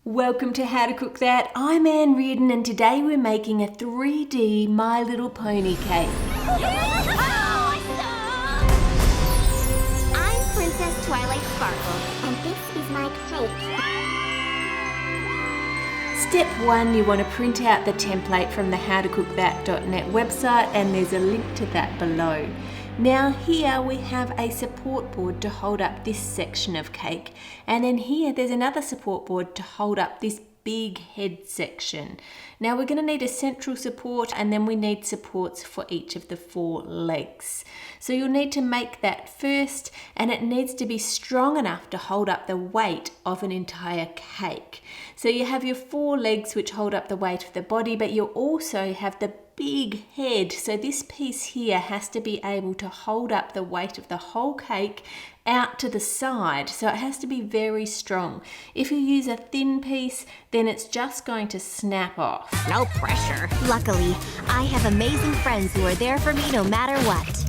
Welcome to How to Cook That. I'm Reardon and today we're making a 3D My Little Pony cake. I'm Princess Twilight Sparkle, and this is my cake. Step 1, you want to print out the template from the howtocookthat.net website, and there's a link to that below. Now here we have a support board to hold up this section of cake, and then here there's another support board to hold up this big head section. Now we're going to need a central support, and then we need supports for each of the 4 legs. So you'll need to make that first, and it needs to be strong enough to hold up the weight of an entire cake. So you have your 4 legs which hold up the weight of the body, but you also have the big head. So this piece here has to be able to hold up the weight of the whole cake out to the side. So it has to be very strong. If you use a thin piece, then it's just going to snap off. No pressure. Luckily, I have amazing friends who are there for me no matter what.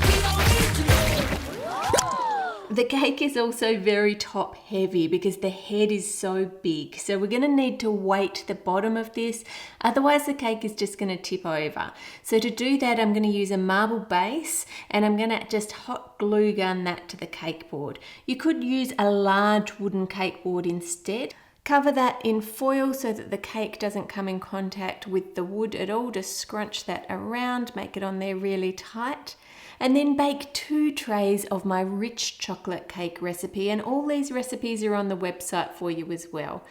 The cake is also very top heavy because the head is so big. So we're going to need to weight the bottom of this, otherwise the cake is just going to tip over. So to do that, I'm going to use a marble base, and I'm going to just hot glue gun that to the cake board. You could use a large wooden cake board instead. Cover that in foil so that the cake doesn't come in contact with the wood at all. Just scrunch that around, make it on there really tight. And then bake 2 trays of my rich chocolate cake recipe, and all these recipes are on the website for you as well.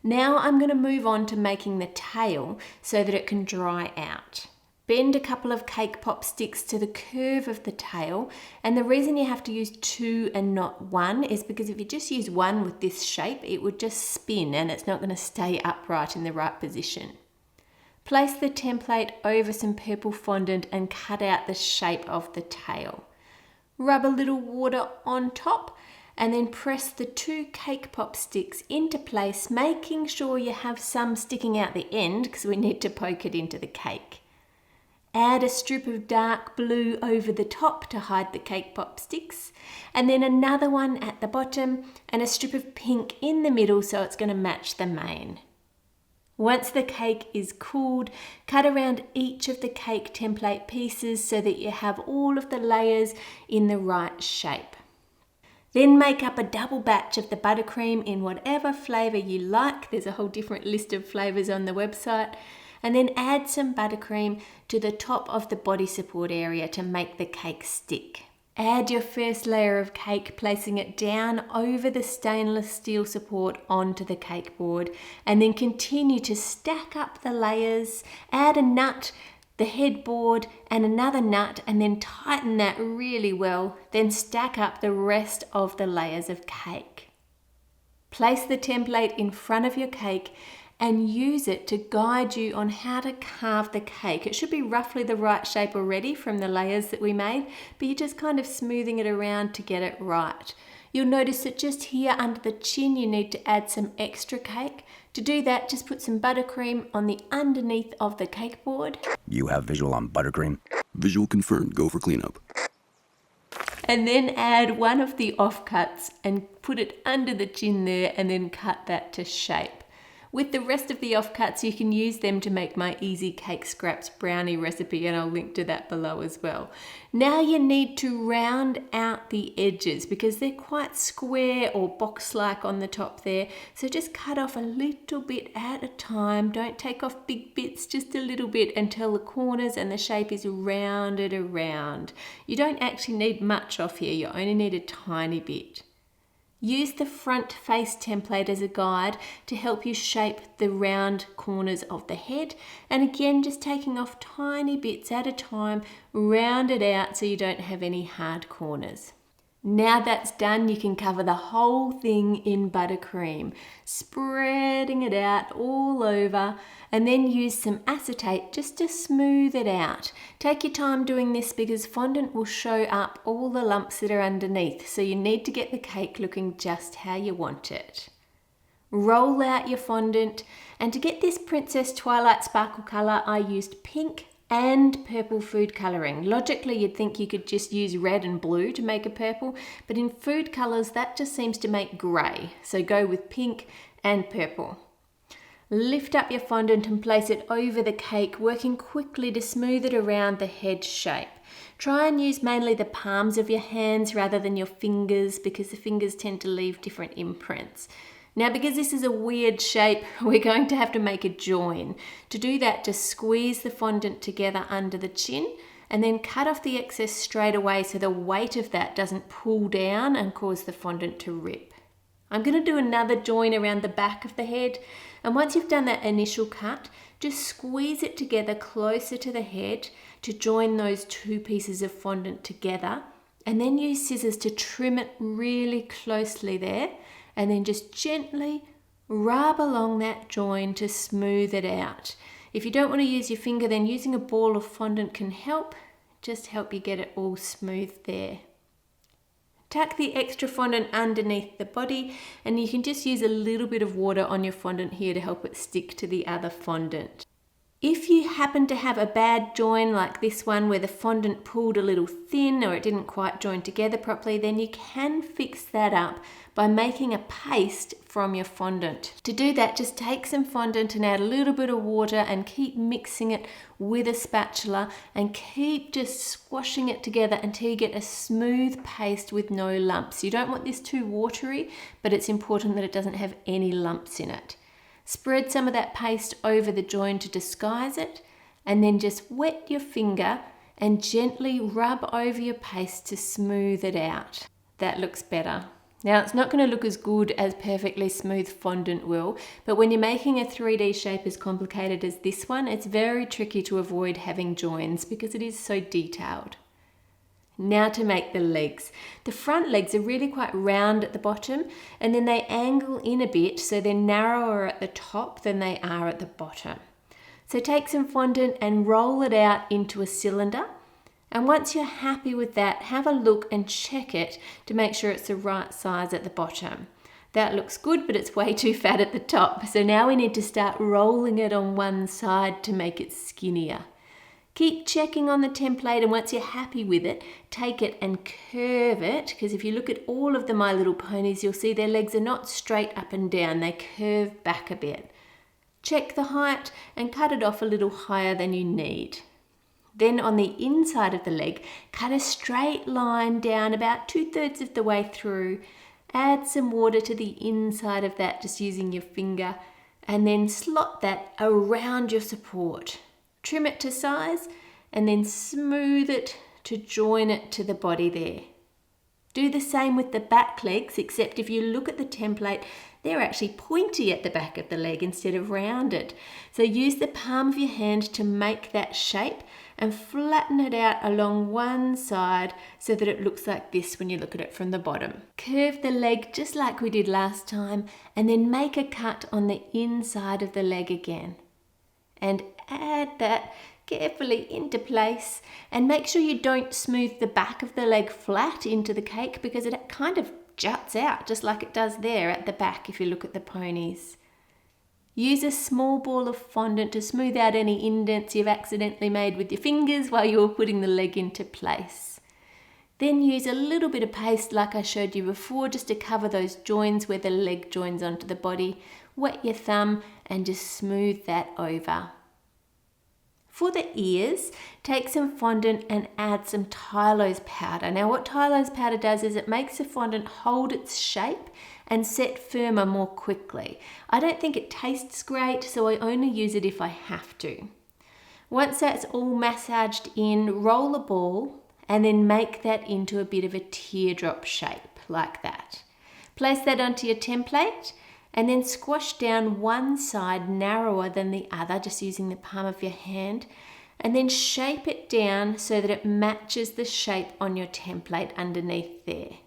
Now I'm going to move on to making the tail so that it can dry out. Bend a couple of cake pop sticks to the curve of the tail, and the reason you have to use 2 and not 1 is because if you just use 1 with this shape, it would just spin and it's not going to stay upright in the right position. Place the template over some purple fondant and cut out the shape of the tail. Rub a little water on top and then press the 2 cake pop sticks into place, making sure you have some sticking out the end because we need to poke it into the cake. Add a strip of dark blue over the top to hide the cake pop sticks, and then another one at the bottom and a strip of pink in the middle so it's going to match the mane. Once the cake is cooled, cut around each of the cake template pieces so that you have all of the layers in the right shape. Then make up a double batch of the buttercream in whatever flavour you like. There's a whole different list of flavours on the website. And then add some buttercream to the top of the body support area to make the cake stick. Add your first layer of cake, placing it down over the stainless steel support onto the cake board, and then continue to stack up the layers. Add a nut, the headboard, and another nut, and then tighten that really well. Then stack up the rest of the layers of cake. Place the template in front of your cake and use it to guide you on how to carve the cake. It should be roughly the right shape already from the layers that we made, but you're just kind of smoothing it around to get it right. You'll notice that just here under the chin you need to add some extra cake. To do that, just put some buttercream on the underneath of the cake board. You have visual on buttercream? Visual confirmed. Go for cleanup. And then add one of the offcuts and put it under the chin there, and then cut that to shape. With the rest of the offcuts, you can use them to make my easy cake scraps brownie recipe, and I'll link to that below as well. Now you need to round out the edges because they're quite square or box-like on the top there. So just cut off a little bit at a time. Don't take off big bits, just a little bit until the corners and the shape is rounded around. You don't actually need much off here, you only need a tiny bit. Use the front face template as a guide to help you shape the round corners of the head, and again just taking off tiny bits at a time, round it out so you don't have any hard corners. Now that's done, you can cover the whole thing in buttercream, spreading it out all over, and then use some acetate just to smooth it out. Take your time doing this because fondant will show up all the lumps that are underneath, so you need to get the cake looking just how you want it. Roll out your fondant, and to get this Princess Twilight sparkle colour, I used pink and purple food colouring. Logically, you'd think you could just use red and blue to make a purple, but in food colours, that just seems to make grey. So go with pink and purple. Lift up your fondant and place it over the cake, working quickly to smooth it around the head shape. Try and use mainly the palms of your hands rather than your fingers, because the fingers tend to leave different imprints. Now, because this is a weird shape, we're going to have to make a join. To do that, just squeeze the fondant together under the chin and then cut off the excess straight away so the weight of that doesn't pull down and cause the fondant to rip. I'm going to do another join around the back of the head, and once you've done that initial cut, just squeeze it together closer to the head to join those two pieces of fondant together, and then use scissors to trim it really closely there, and then just gently rub along that join to smooth it out. If you don't want to use your finger, then using a ball of fondant can help, just help you get it all smooth there. Tuck the extra fondant underneath the body, and you can just use a little bit of water on your fondant here to help it stick to the other fondant. If you happen to have a bad join like this one where the fondant pulled a little thin or it didn't quite join together properly, then you can fix that up by making a paste from your fondant. To do that, just take some fondant and add a little bit of water and keep mixing it with a spatula and keep just squashing it together until you get a smooth paste with no lumps. You don't want this too watery, but it's important that it doesn't have any lumps in it. Spread some of that paste over the join to disguise it, and then just wet your finger and gently rub over your paste to smooth it out. That looks better. Now, it's not going to look as good as perfectly smooth fondant will, but when you're making a 3D shape as complicated as this one, it's very tricky to avoid having joins because it is so detailed. Now to make the legs. The front legs are really quite round at the bottom, and then they angle in a bit so they're narrower at the top than they are at the bottom. So take some fondant and roll it out into a cylinder, and once you're happy with that, have a look and check it to make sure it's the right size at the bottom. That looks good, but it's way too fat at the top, so now we need to start rolling it on one side to make it skinnier. Keep checking on the template, and once you're happy with it, take it and curve it, because if you look at all of the My Little Ponies, you'll see their legs are not straight up and down, they curve back a bit. Check the height and cut it off a little higher than you need. Then on the inside of the leg, cut a straight line down about 2/3 of the way through. Add some water to the inside of that, just using your finger, and then slot that around your support. Trim it to size and then smooth it to join it to the body there. Do the same with the back legs, except if you look at the template, they're actually pointy at the back of the leg instead of rounded. So use the palm of your hand to make that shape and flatten it out along one side so that it looks like this when you look at it from the bottom. Curve the leg just like we did last time, and then make a cut on the inside of the leg again. And add that carefully into place, and make sure you don't smooth the back of the leg flat into the cake because it kind of juts out just like it does there at the back if you look at the ponies. Use a small ball of fondant to smooth out any indents you've accidentally made with your fingers while you're putting the leg into place. Then use a little bit of paste like I showed you before just to cover those joins where the leg joins onto the body. Wet your thumb and just smooth that over. For the ears, take some fondant and add some Tylose powder. Now what Tylose powder does is it makes the fondant hold its shape and set firmer more quickly. I don't think it tastes great, so I only use it if I have to. Once that's all massaged in, roll a ball and then make that into a bit of a teardrop shape like that. Place that onto your template and then squash down one side narrower than the other, just using the palm of your hand, and then shape it down so that it matches the shape on your template underneath there.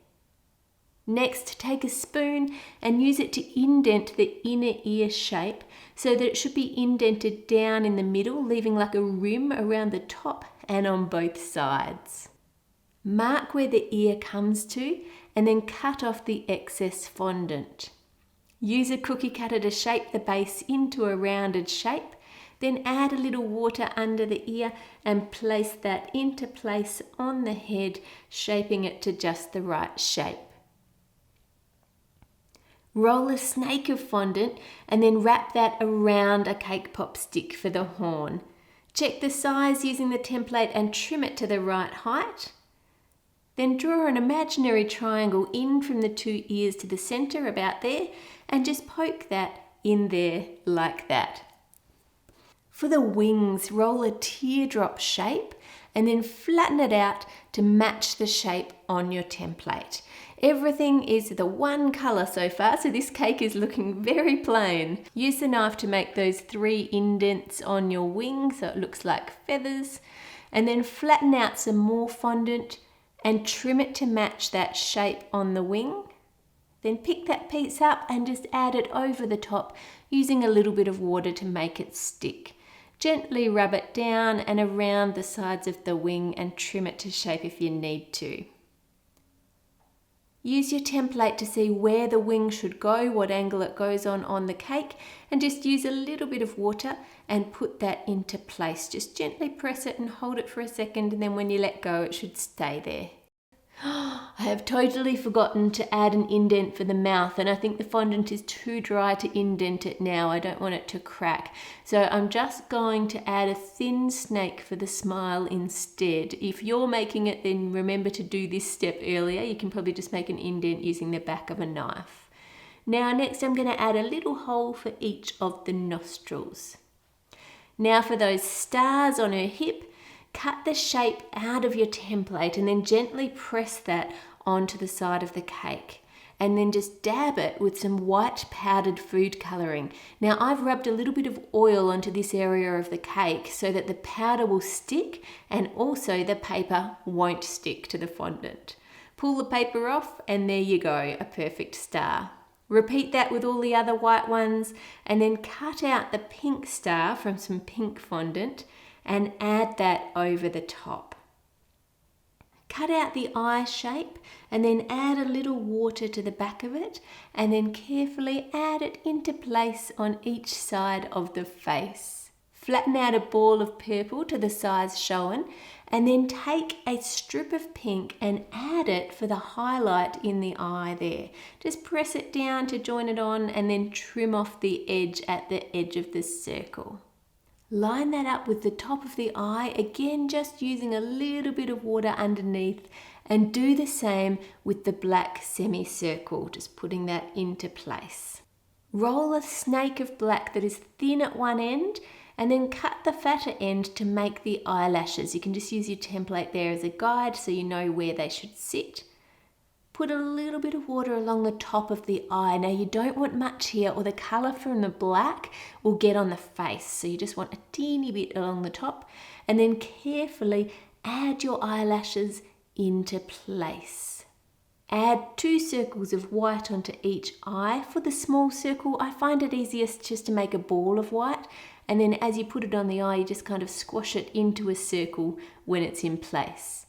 Next, take a spoon and use it to indent the inner ear shape so that it should be indented down in the middle, leaving like a rim around the top and on both sides. Mark where the ear comes to and then cut off the excess fondant. Use a cookie cutter to shape the base into a rounded shape, then add a little water under the ear and place that into place on the head, shaping it to just the right shape. Roll a snake of fondant and then wrap that around a cake pop stick for the horn. Check the size using the template and trim it to the right height. Then draw an imaginary triangle in from the two ears to the center, about there, and just poke that in there like that. For the wings, roll a teardrop shape and then flatten it out to match the shape on your template. Everything is the one colour so far, so this cake is looking very plain. Use the knife to make those 3 indents on your wing so it looks like feathers, and then flatten out some more fondant and trim it to match that shape on the wing. Then pick that piece up and just add it over the top using a little bit of water to make it stick. Gently rub it down and around the sides of the wing and trim it to shape if you need to. Use your template to see where the wing should go, what angle it goes on the cake, and just use a little bit of water and put that into place. Just gently press it and hold it for a second, and then when you let go it should stay there. I have totally forgotten to add an indent for the mouth, and I think the fondant is too dry to indent it now. I don't want it to crack. So I'm just going to add a thin snake for the smile instead. If you're making it, then remember to do this step earlier. You can probably just make an indent using the back of a knife. Now next I'm going to add a little hole for each of the nostrils. Now for those stars on her hip, cut the shape out of your template and then gently press that onto the side of the cake. And then just dab it with some white powdered food colouring. Now I've rubbed a little bit of oil onto this area of the cake so that the powder will stick and also the paper won't stick to the fondant. Pull the paper off and there you go, a perfect star. Repeat that with all the other white ones and then cut out the pink star from some pink fondant and add that over the top. Cut out the eye shape and then add a little water to the back of it and then carefully add it into place on each side of the face. Flatten out a ball of purple to the size shown and then take a strip of pink and add it for the highlight in the eye there. Just press it down to join it on and then trim off the edge at the edge of the circle. Line that up with the top of the eye, again just using a little bit of water underneath, and do the same with the black semicircle, just putting that into place. Roll a snake of black that is thin at one end and then cut the fatter end to make the eyelashes. You can just use your template there as a guide so you know where they should sit. Put a little bit of water along the top of the eye. Now you don't want much here or the colour from the black will get on the face. So you just want a teeny bit along the top and then carefully add your eyelashes into place. Add 2 circles of white onto each eye. For the small circle, I find it easiest just to make a ball of white, and then as you put it on the eye, you just kind of squash it into a circle when it's in place.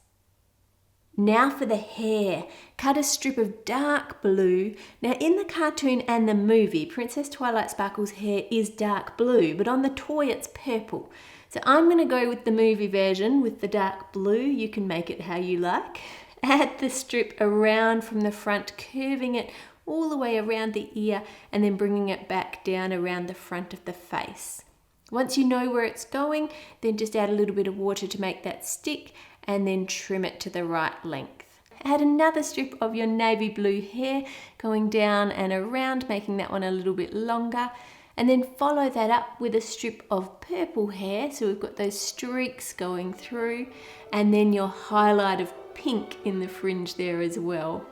Now for the hair, cut a strip of dark blue. Now in the cartoon and the movie, Princess Twilight Sparkle's hair is dark blue, but on the toy it's purple. So I'm going to go with the movie version with the dark blue. You can make it how you like. Add the strip around from the front, curving it all the way around the ear and then bringing it back down around the front of the face. Once you know where it's going, then just add a little bit of water to make that stick and then trim it to the right length. Add another strip of your navy blue hair going down and around, making that one a little bit longer, and then follow that up with a strip of purple hair, so we've got those streaks going through, and then your highlight of pink in the fringe there as well.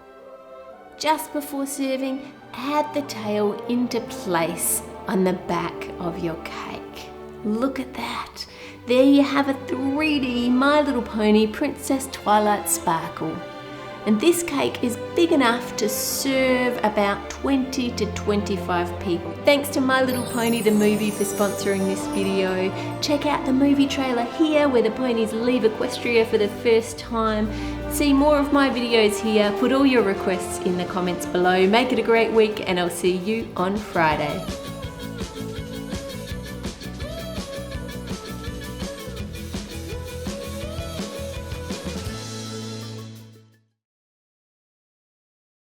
Just before serving, add the tail into place on the back of your cake. Look at that. There you have a 3D My Little Pony Princess Twilight Sparkle. And this cake is big enough to serve about 20 to 25 people. Thanks to My Little Pony the movie for sponsoring this video. Check out the movie trailer here where the ponies leave Equestria for the first time. See more of my videos here. Put all your requests in the comments below. Make it a great week and I'll see you on Friday.